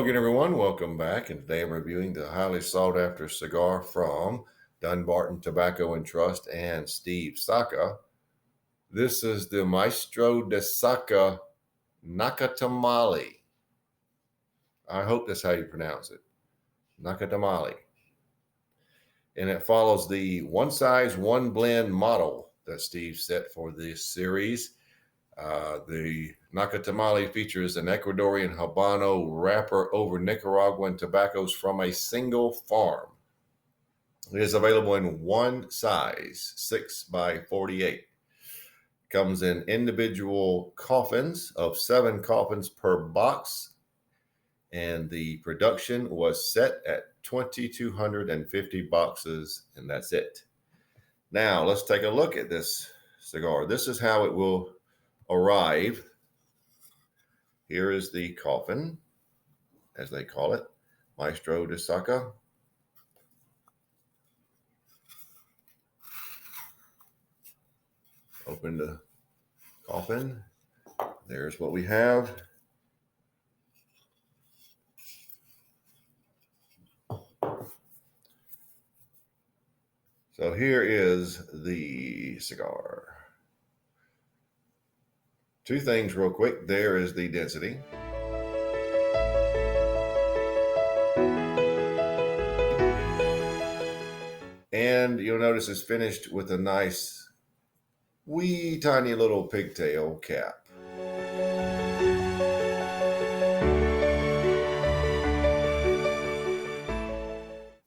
again, everyone. Welcome back. And today I'm reviewing the highly sought after cigar from Dunbarton Tobacco and Trust and Steve Saka. This is the Maestro de Saka Nacatamale. I hope that's how you pronounce it. Nacatamale. And it follows the one size, one blend model that Steve set for this series. The Nacatamale features an Ecuadorian Habano wrapper over Nicaraguan tobaccos from a single farm. It is available in one size, 6 by 48. Comes in individual coffins of 7 coffins per box, and the production was set at 2,250 boxes, and that's it. Now, let's take a look at this cigar. This is how it will arrive. Here is the coffin, as they call it, Maestro de Saka. Open the coffin. There's what we have. So here is the cigar. Two things real quick. There is the density. And you'll notice it's finished with a nice, wee tiny little pigtail cap.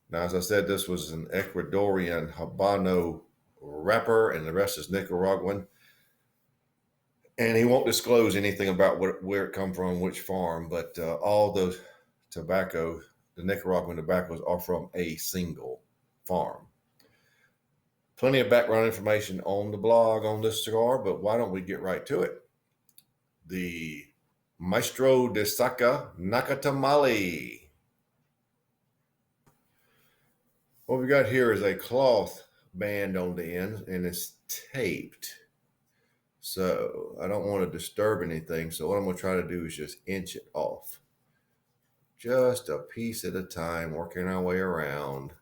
Now, as I said, this was an Ecuadorian Habano wrapper, and the rest is Nicaraguan. And he won't disclose anything about where it come from, which farm, but all the tobacco, the Nicaraguan tobaccos, are from a single farm. Plenty of background information on the blog on this cigar, but why don't we get right to it? The Maestro de Saka Nacatamale. What we got here is a cloth band on the end, and it's taped. So I don't want to disturb anything. So what I'm going to try to do is just inch it off. Just a piece at a time, working our way around.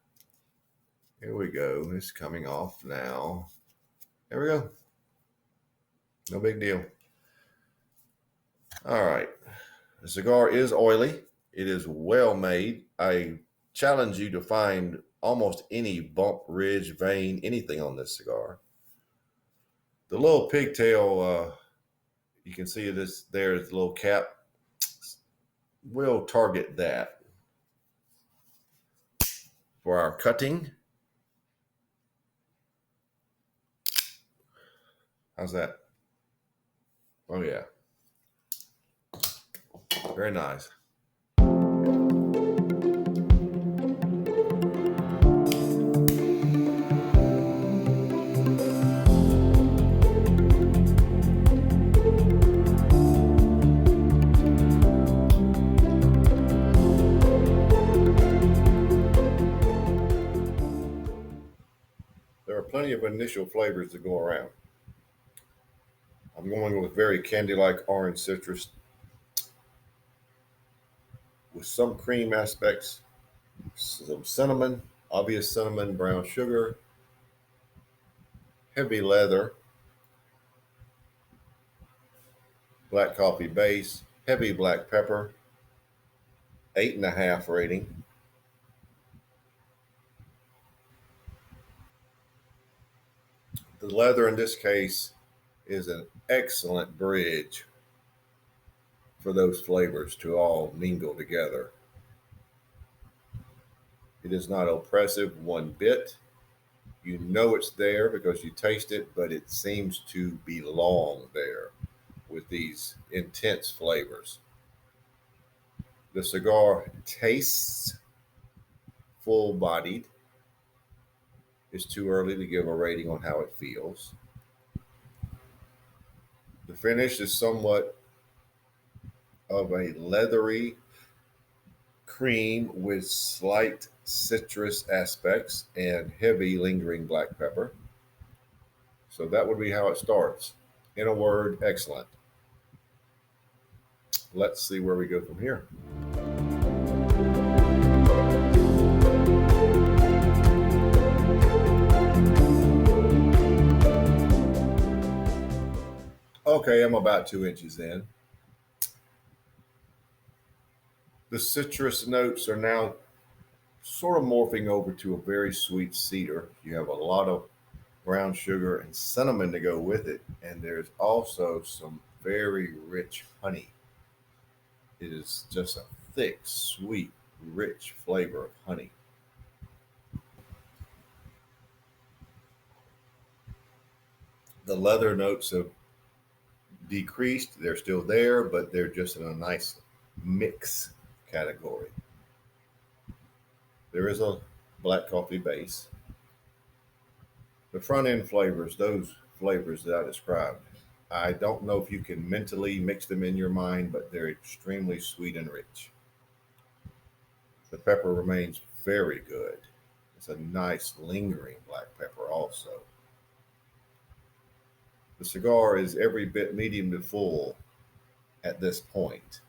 Here we go. It's coming off now. There we go. No big deal. All right. The cigar is oily. It is well made. I challenge you to find almost any bump, ridge, vein, anything on this cigar. The little pigtail, you can see this there's the little cap. We'll target that for our cutting. How's that? Oh, yeah. Very nice. There are plenty of initial flavors that go around. I'm going with very candy-like orange citrus with some cream aspects, some cinnamon, obvious cinnamon, brown sugar, heavy leather, black coffee base, heavy black pepper, 8.5 rating. The leather in this case is an excellent bridge for those flavors to all mingle together. It is not oppressive one bit. You know it's there because you taste it, but it seems to belong there with these intense flavors. The cigar tastes full-bodied. It's too early to give a rating on how it feels. The finish is somewhat of a leathery cream with slight citrus aspects and heavy lingering black pepper. So that would be how it starts. In a word, excellent. Let's see where we go from here. Okay, I'm about 2 inches in. The citrus notes are now sort of morphing over to a very sweet cedar. You have a lot of brown sugar and cinnamon to go with it, and there's also some very rich honey. It is just a thick, sweet, rich flavor of honey. The leather notes have decreased. They're still there, but they're just in a nice mix category. There is a black coffee base. The front end flavors, those flavors that I described, I don't know if you can mentally mix them in your mind, but they're extremely sweet and rich. The pepper remains very good. It's a nice lingering black pepper also. The cigar is every bit medium to full at this point.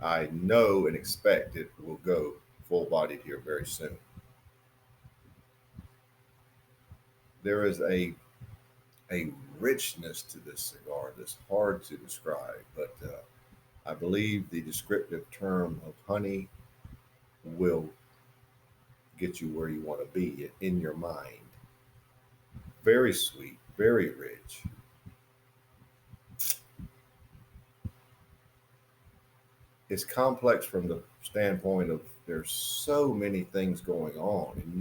I know and expect it will go full bodied here very soon. There is a richness to this cigar that's hard to describe, but I believe the descriptive term of honey will get you where you want to be in your mind. Very sweet, very rich. It's complex from the standpoint of there's so many things going on, and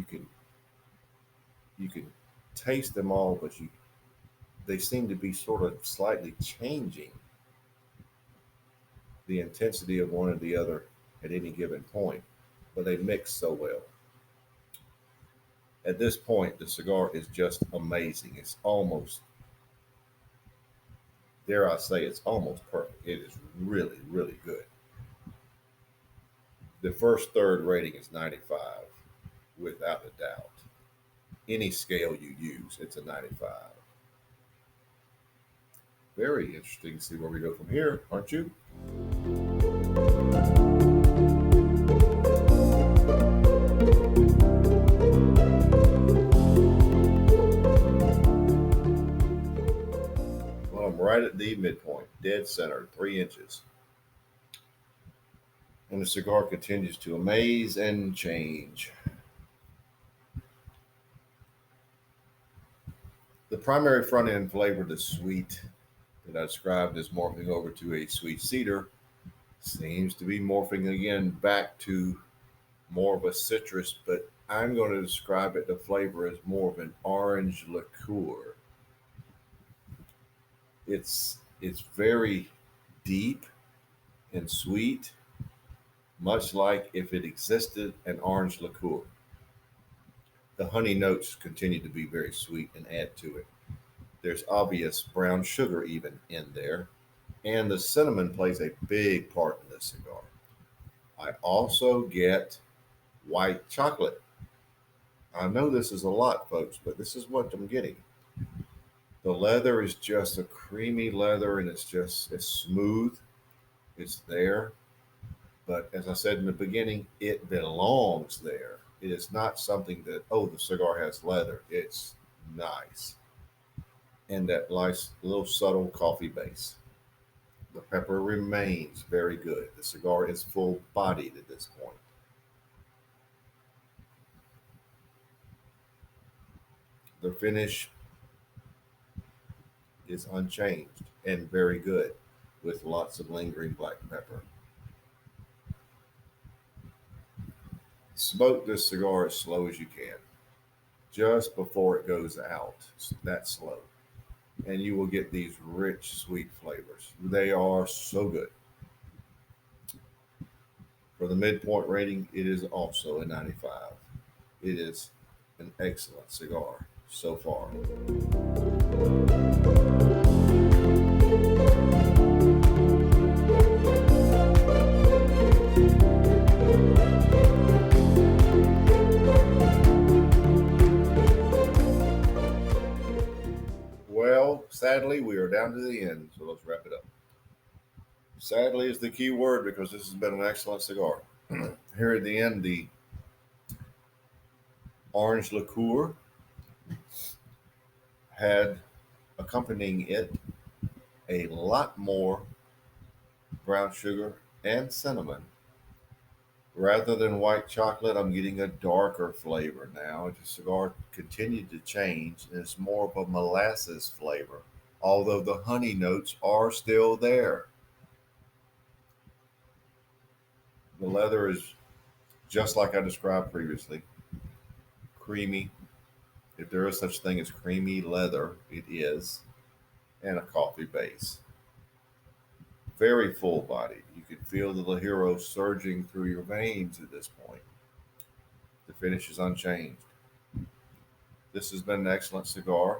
you can taste them all, but you they seem to be sort of slightly changing the intensity of one or the other at any given point, but they mix so well. At this point, the cigar is just amazing. It's almost, dare I say, it's almost perfect. It is really, really good. The first third rating is 95, without a doubt. Any scale you use, it's a 95. Very interesting to see where we go from here, aren't you? Well, I'm right at the midpoint, dead center, 3 inches. And the cigar continues to amaze and change. The primary front end flavor, the sweet that I described as morphing over to a sweet cedar, seems to be morphing again back to more of a citrus, but I'm going to describe it, the flavor, as more of an orange liqueur. It's very deep and sweet, much like if it existed an orange liqueur. The honey notes continue to be very sweet and add to it. There's obvious brown sugar even in there, and the cinnamon plays a big part in this cigar. I also get white chocolate. I know this is a lot, folks, but this is what I'm getting. The leather is just a creamy leather, and it's smooth. It's there, but as I said in the beginning, it belongs there. It is not something that, oh, the cigar has leather. It's nice, and that nice little subtle coffee base. The pepper remains very good. The cigar is full bodied at this point. The finish is unchanged and very good with lots of lingering black pepper. Smoke this cigar as slow as you can, just before it goes out, that slow. And you will get these rich, sweet flavors. They are so good. For the midpoint rating, it is also a 95. It is an excellent cigar so far. Well, sadly, we are down to the end, so let's wrap it up. Sadly is the key word because this has been an excellent cigar. Here at the end, the orange liqueur had accompanying it a lot more brown sugar and cinnamon. Rather than white chocolate, I'm getting a darker flavor now. The cigar continued to change, and it's more of a molasses flavor, although the honey notes are still there. The leather is just like I described previously, creamy. If there is such thing as creamy leather, it is, and a coffee base. Very full bodied. You can feel the Lahiro surging through your veins at this point. The finish is unchanged. This has been an excellent cigar.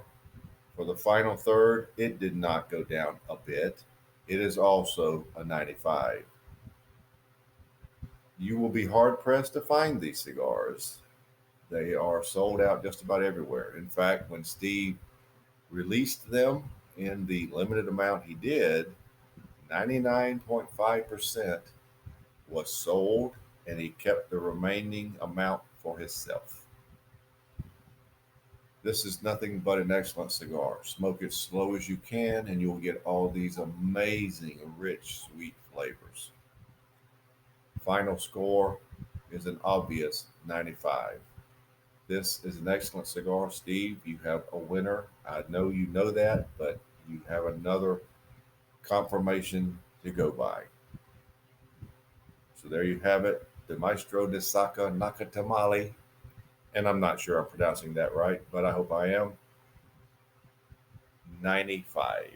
For the final third, it did not go down a bit. It is also a 95. You will be hard pressed to find these cigars. They are sold out just about everywhere. In fact, when Steve released them in the limited amount he did, 99.5% was sold, and he kept the remaining amount for himself. This is nothing but an excellent cigar. Smoke it slow as you can, and you'll get all these amazing, rich, sweet flavors. Final score is an obvious 95. This is an excellent cigar. Steve, you have a winner. I know you know that, but you have another confirmation to go by. So there you have it. The Maestro de Saka Nacatamale. And I'm not sure I'm pronouncing that right, but I hope I am. 95.